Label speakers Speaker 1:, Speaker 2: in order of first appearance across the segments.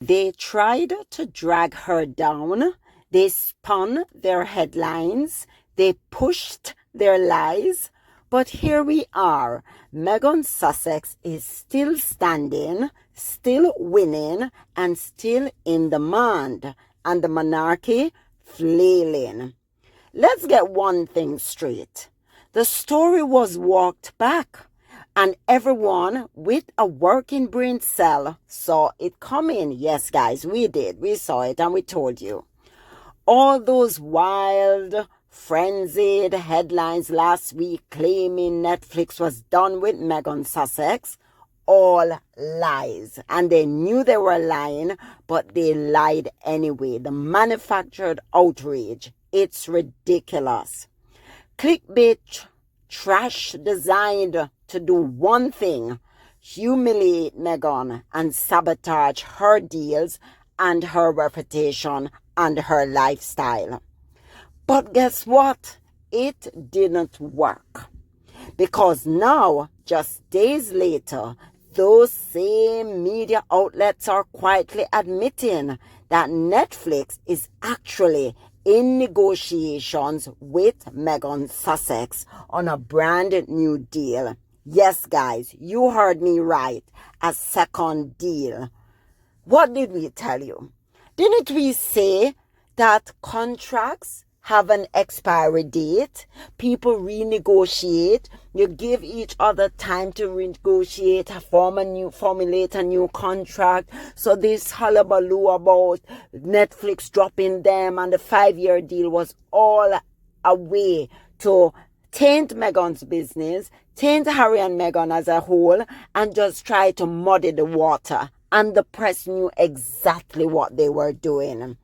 Speaker 1: They tried to drag her down. They spun their headlines. They pushed their lies. But here we are. Meghan Sussex is still standing, still winning, and still in demand. And the monarchy flailing. Let's get one thing straight. The story was walked back. And everyone with a working brain cell saw it coming. Yes, guys, we did. We saw it and we told you. All those wild, frenzied headlines last week claiming Netflix was done with Meghan Sussex, all lies. And they knew they were lying, but they lied anyway. The manufactured outrage. It's ridiculous. Clickbait trash designed to do one thing: humiliate Meghan and sabotage her deals and her reputation and her lifestyle. But guess what? It didn't work. Because now, just days later, those same media outlets are quietly admitting that Netflix is actually in negotiations with Meghan Sussex on a brand new deal. Yes, guys, you heard me right. A second deal. What did we tell you? Didn't we say that contracts have an expiry date? People renegotiate. You give each other time to renegotiate, formulate a new contract. So this hullabaloo about Netflix dropping them and the 5-year deal was all a way to taint Meghan's business, taint Harry and Meghan as a whole, and just try to muddy the water. And the press knew exactly what they were doing.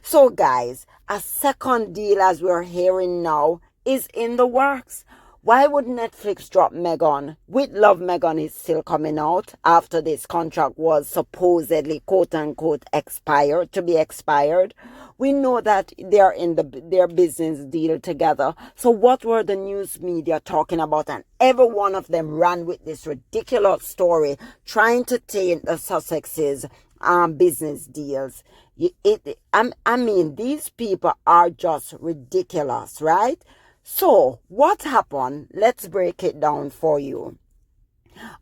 Speaker 1: So guys, a second deal, as we're hearing now, is in the works. Why would Netflix drop Meghan? With Love, Meghan is still coming out after this contract was supposedly quote-unquote expired. We know that they're in their business deal together. So what were the news media talking about? And every one of them ran with this ridiculous story trying to taint the Sussexes' business deals. I mean, these people are just ridiculous, right? So, what happened? Let's break it down for you.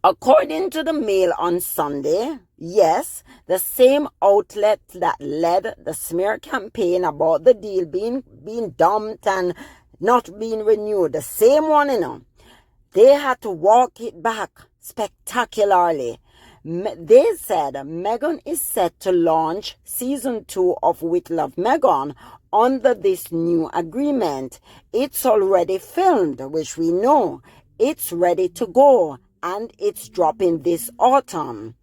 Speaker 1: According to the Mail on Sunday, yes, the same outlet that led the smear campaign about the deal being dumped and not being renewed, the same one, they had to walk it back spectacularly. They said Meghan is set to launch season 2 of With Love, Meghan under this new agreement. It's already filmed, which we know. It's ready to go, and it's dropping this autumn.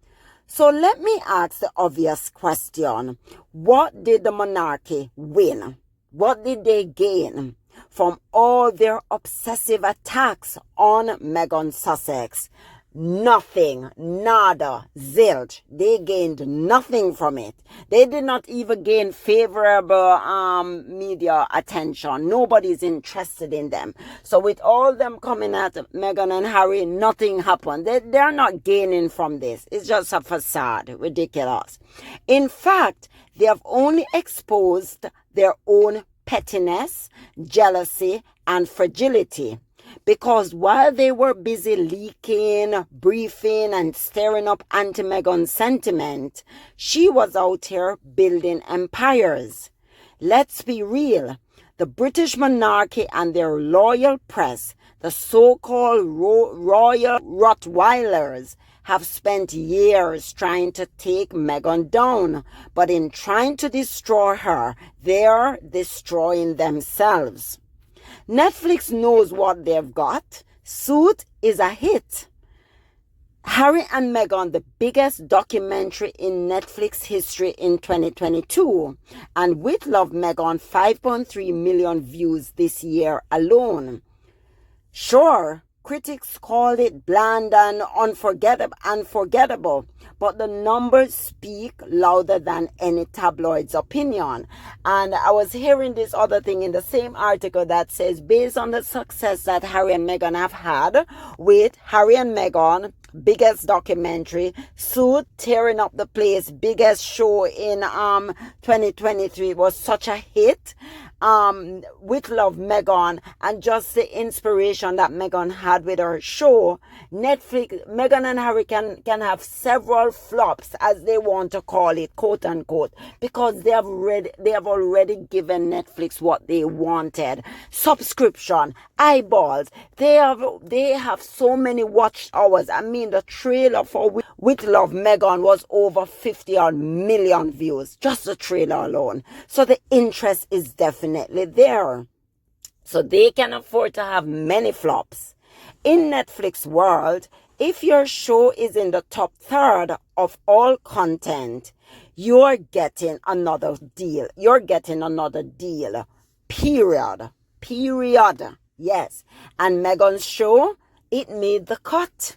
Speaker 1: So let me ask the obvious question. What did the monarchy win? What did they gain from all their obsessive attacks on Meghan Sussex? Nothing, nada, zilch. They gained nothing from it. They did not even gain favorable media attention. Nobody's interested in them. So with all them coming at Meghan and Harry, nothing happened. They're not gaining from this. It's just a facade. Ridiculous. In fact, they have only exposed their own pettiness, jealousy, and fragility. Because while they were busy leaking, briefing, and stirring up anti-Meghan sentiment, she was out here building empires. Let's be real. The British monarchy and their loyal press, the so-called royal Rottweilers, have spent years trying to take Meghan down. But in trying to destroy her, they're destroying themselves. Netflix knows what they've got. Suit is a hit. Harry and Meghan, the biggest documentary in Netflix history in 2022. And With Love, Meghan, 5.3 million views this year alone. Sure, Critics called it bland and unforgettable, but the numbers speak louder than any tabloid's opinion. And I was hearing this other thing in the same article that says, based on the success that Harry and Meghan have had with Harry and Meghan, biggest documentary, Suit tearing up the place, biggest show in 2023, was such a hit. With Love Meghan, and just the inspiration that Meghan had with her show, Meghan and Harry can have several flops, as they want to call it, quote unquote, because they have already given Netflix what they wanted: subscription, eyeballs. They have so many watch hours. I mean, the trailer for With Love Meghan was over 50 million views, just the trailer alone. So the interest is definitely there. So they can afford to have many flops. In Netflix world, if your show is in the top third of all content, you're getting another deal. Period. Yes. And Meghan's show, it made the cut.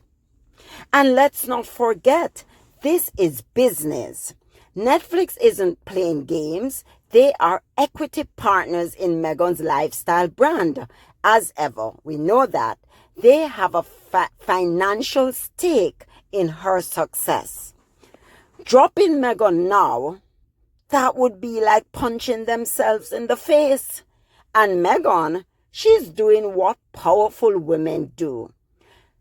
Speaker 1: And let's not forget, this is business. Netflix isn't playing games. They are equity partners in Meghan's lifestyle brand. As ever, we know that. They have a financial stake in her success. Dropping Meghan now, that would be like punching themselves in the face. And Meghan, she's doing what powerful women do.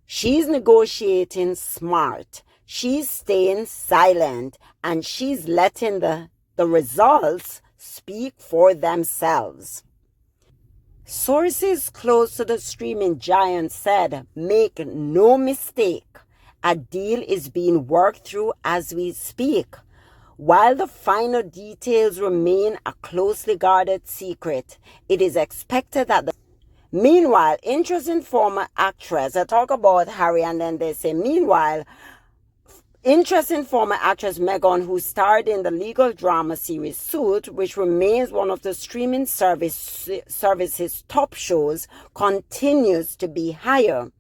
Speaker 1: She's negotiating smart. She's staying silent, and she's letting the results speak for themselves. Sources close to the streaming giant said, make no mistake, a deal is being worked through as we speak. While the final details remain a closely guarded secret, it is expected that Meanwhile, interesting former actress, I talk about Harry and then they say, meanwhile, interesting former actress Meghan, who starred in the legal drama series Suit, which remains one of the streaming service's top shows, continues to be higher.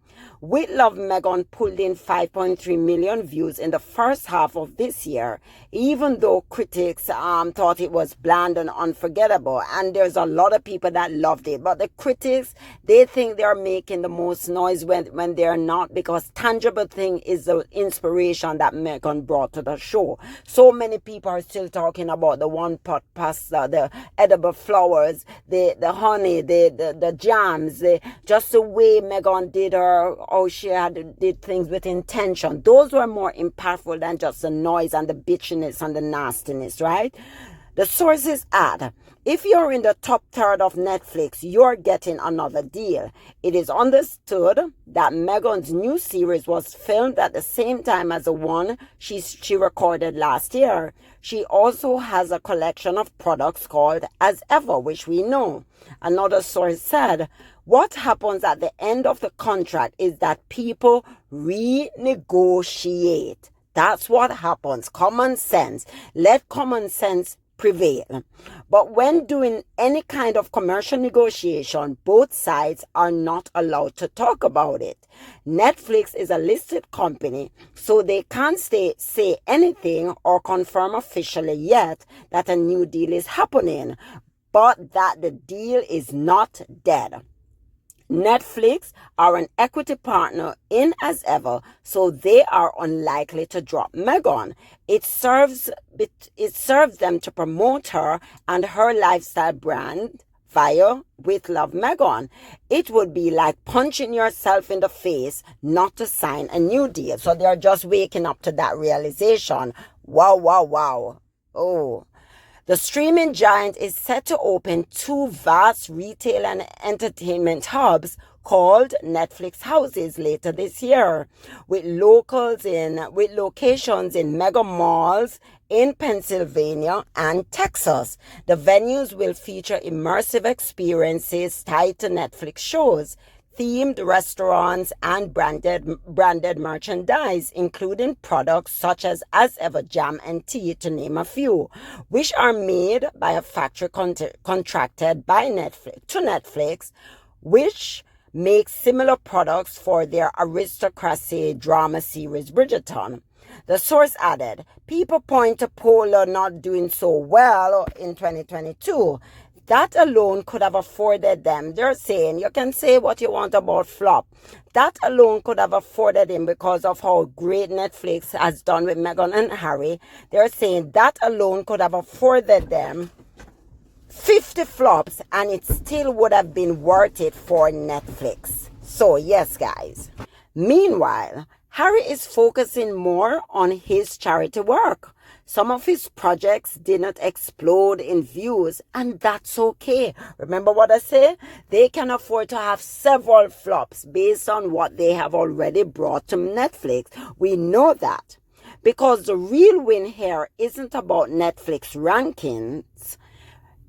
Speaker 1: With Love Meghan pulled in 5.3 million views in the first half of this year, even though critics thought it was bland and unforgettable. And there's a lot of people that loved it. But the critics, they think they're making the most noise when they're not, because tangible thing is the inspiration that Meghan brought to the show. So many people are still talking about the one-pot pasta, the edible flowers, the honey, the jams, just the way Meghan did her, she did things with intention. Those were more impactful than just the noise and the bitchiness and the nastiness, right? The sources add, if you're in the top third of Netflix, you're getting another deal. It is understood that Meghan's new series was filmed at the same time as the one she recorded last year. She also has a collection of products called As Ever, which we know. Another source said, what happens at the end of the contract is that people renegotiate. That's what happens. Common sense. Let common sense prevail. But when doing any kind of commercial negotiation, both sides are not allowed to talk about it. Netflix is a listed company, so they can't say anything or confirm officially yet that a new deal is happening, but that the deal is not dead. Netflix are an equity partner in As Ever, so they are unlikely to drop Meghan. It serves them to promote her and her lifestyle brand via With Love Meghan. It would be like punching yourself in the face not to sign a new deal. So they're just waking up to that realization. Wow. Oh. The streaming giant is set to open 2 vast retail and entertainment hubs called Netflix houses later this year, with locations in mega malls in Pennsylvania and Texas. The venues will feature immersive experiences tied to Netflix shows, themed restaurants, and branded merchandise, including products such as Ever jam and tea, to name a few, which are made by a factory contracted by Netflix, which make similar products for their aristocracy drama series Bridgerton. The source added, people point to Polar not doing so well in 2022. That alone could have afforded them. They're saying, you can say what you want about flop. That alone could have afforded him because of how great Netflix has done with Meghan and Harry. They're saying that alone could have afforded them 50 flops and it still would have been worth it for Netflix. So yes, guys. Meanwhile, Harry is focusing more on his charity work. Some of his projects did not explode in views, and that's okay. Remember what I say? They can afford to have several flops based on what they have already brought to Netflix. We know that. Because the real win here isn't about Netflix rankings.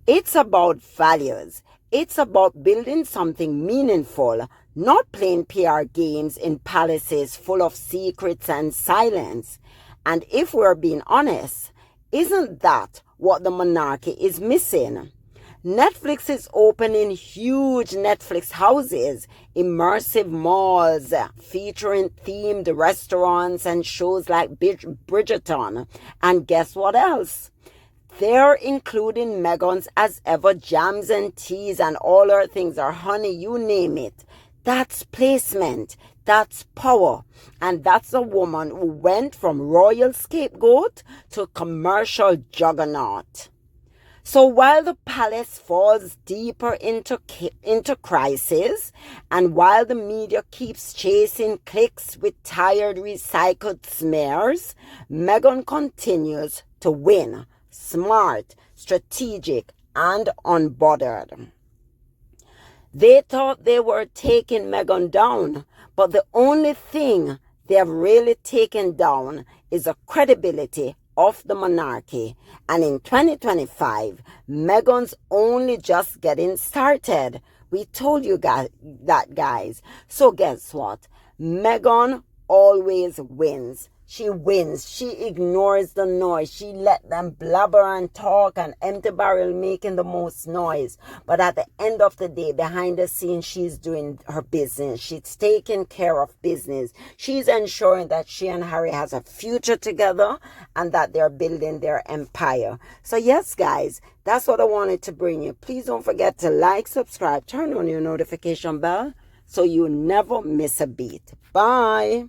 Speaker 1: It's about values. It's about building something meaningful, not playing PR games in palaces full of secrets and silence. And if we're being honest, isn't that what the monarchy is missing? Netflix is opening huge Netflix houses, immersive malls, featuring themed restaurants and shows like Bridgerton. And guess what else? They're including Meghan's as ever jams and teas and all her things, or honey, you name it. That's placement. That's power. And that's a woman who went from royal scapegoat to commercial juggernaut. So while the palace falls deeper into crisis, and while the media keeps chasing clicks with tired recycled smears, Meghan continues to win. Smart, strategic, and unbothered. They thought they were taking Meghan down, but the only thing they have really taken down is the credibility of the monarchy. And in 2025, Meghan's only just getting started. We told you guys that, guys. So guess what? Meghan always wins. She wins. She ignores the noise. She let them blabber and talk and empty barrel making the most noise. But at the end of the day, behind the scenes, she's doing her business. She's taking care of business. She's ensuring that she and Harry has a future together and that they're building their empire. So yes, guys, that's what I wanted to bring you. Please don't forget to like, subscribe, turn on your notification bell so you never miss a beat. Bye.